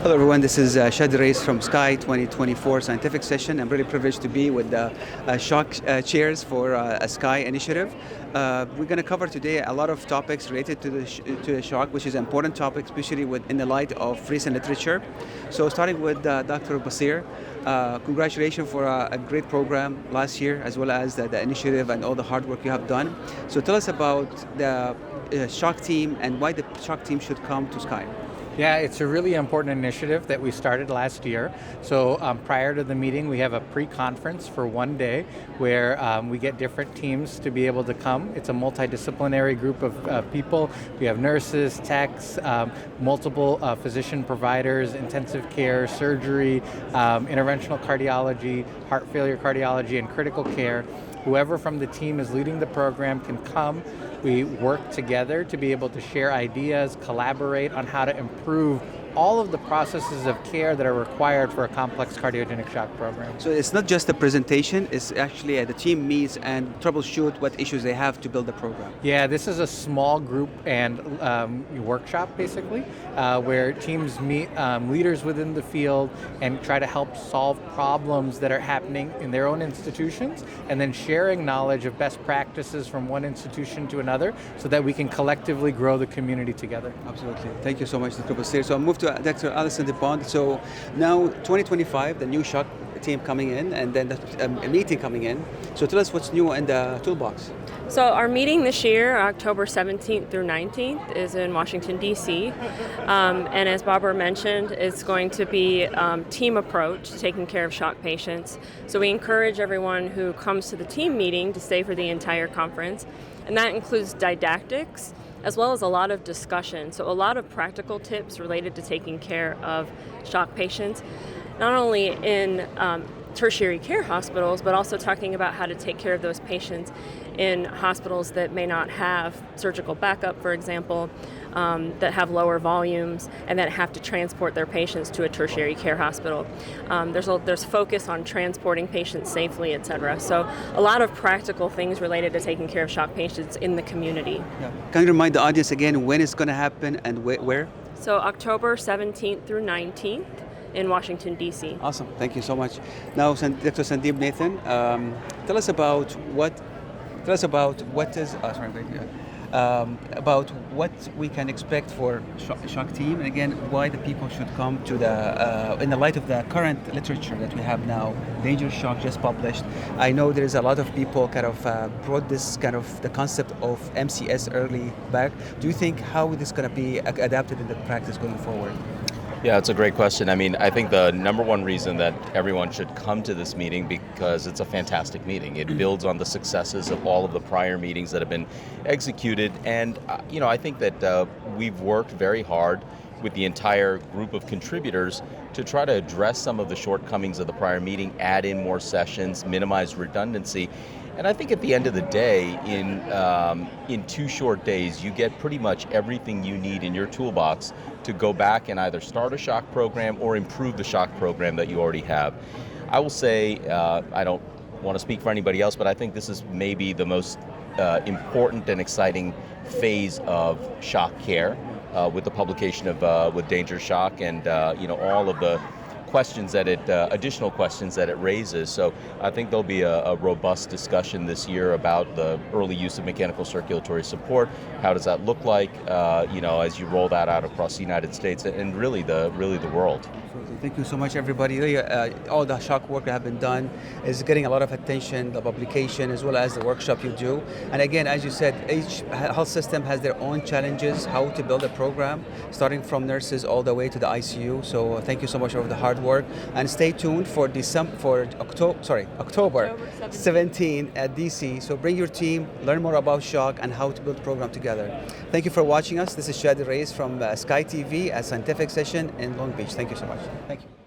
Hello everyone, this is Shadi Reis from SCAI 2024 scientific session. I'm really privileged to be with the shock chairs for a SCAI initiative. We're going to cover today a lot of topics related to the shock, which is an important topic, especially in the light of recent literature. So starting with Dr. Basir, congratulations for a great program last year, as well as the initiative and all the hard work you have done. So tell us about the shock team and why the shock team should come to SCAI. Yeah, it's a really important initiative that we started last year. So prior to the meeting, we have a pre-conference for one day where we get different teams to be able to come. It's a multidisciplinary group of people. We have nurses, techs, multiple physician providers, intensive care, surgery, interventional cardiology, heart failure cardiology, and critical care. Whoever from the team is leading the program can come. We work together to be able to share ideas, collaborate on how to improve all of the processes of care that are required for a complex cardiogenic shock program. So it's not just a presentation, it's actually the team meets and troubleshoot what issues they have to build the program. Yeah, this is a small group and workshop basically, where teams meet leaders within the field and try to help solve problems that are happening in their own institutions, and then sharing knowledge of best practices from one institution to another so that we can collectively grow the community together. Absolutely. Thank you so much, Dr. Basir. So I'll move to Dr. Alison DePont. So now 2025, the new shock team coming in, and then a meeting coming in. So tell us what's new in the toolbox. So our meeting this year, October 17th through 19th, is in Washington, D.C. And as Barbara mentioned, it's going to be team approach to taking care of shock patients. So we encourage everyone who comes to the team meeting to stay for the entire conference. And that includes didactics, as well as a lot of discussion. So a lot of practical tips related to taking care of shock patients, not only in tertiary care hospitals, but also talking about how to take care of those patients in hospitals that may not have surgical backup, for example, that have lower volumes and that have to transport their patients to a tertiary care hospital. There's focus on transporting patients safely, et cetera. So a lot of practical things related to taking care of shock patients in the community. Yeah. Can you remind the audience again when it's going to happen and where? So October 17th through 19th in Washington, D.C. Awesome. Thank you so much. Now, Dr. Sandeep Nathan, tell us about what we can expect for shock team, and again, why the people should come to the, in the light of the current literature that we have now, dangerous shock just published. I know there is a lot of people kind of brought this kind of the concept of MCS early back. Do you think how this is going to be adapted in the practice going forward? Yeah, it's a great question. I mean, I think the number one reason that everyone should come to this meeting, because it's a fantastic meeting. It builds on the successes of all of the prior meetings that have been executed. And, I think that we've worked very hard with the entire group of contributors to try to address some of the shortcomings of the prior meeting, add in more sessions, minimize redundancy. And I think at the end of the day, in 2 short days, you get pretty much everything you need in your toolbox to go back and either start a shock program or improve the shock program that you already have. I will say, I don't want to speak for anybody else, but I think this is maybe the most important and exciting phase of shock care with the publication of with Dangerous Shock and all of the questions that additional questions that it raises. So I think there'll be a robust discussion this year about the early use of mechanical circulatory support. How does that look like, as you roll that out across the United States and really the world. Thank you so much, everybody. Really, all the shock work that have been done is getting a lot of attention, the publication as well as the workshop you do. And again, as you said, each health system has their own challenges, how to build a program, starting from nurses all the way to the ICU. So thank you so much for the hard work. And stay tuned for October 17 at DC. So bring your team, learn more about shock and how to build a program together. Thank you for watching us. This is Shadi Reis from SCAI-TV, a scientific session in Long Beach. Thank you so much. Thank you.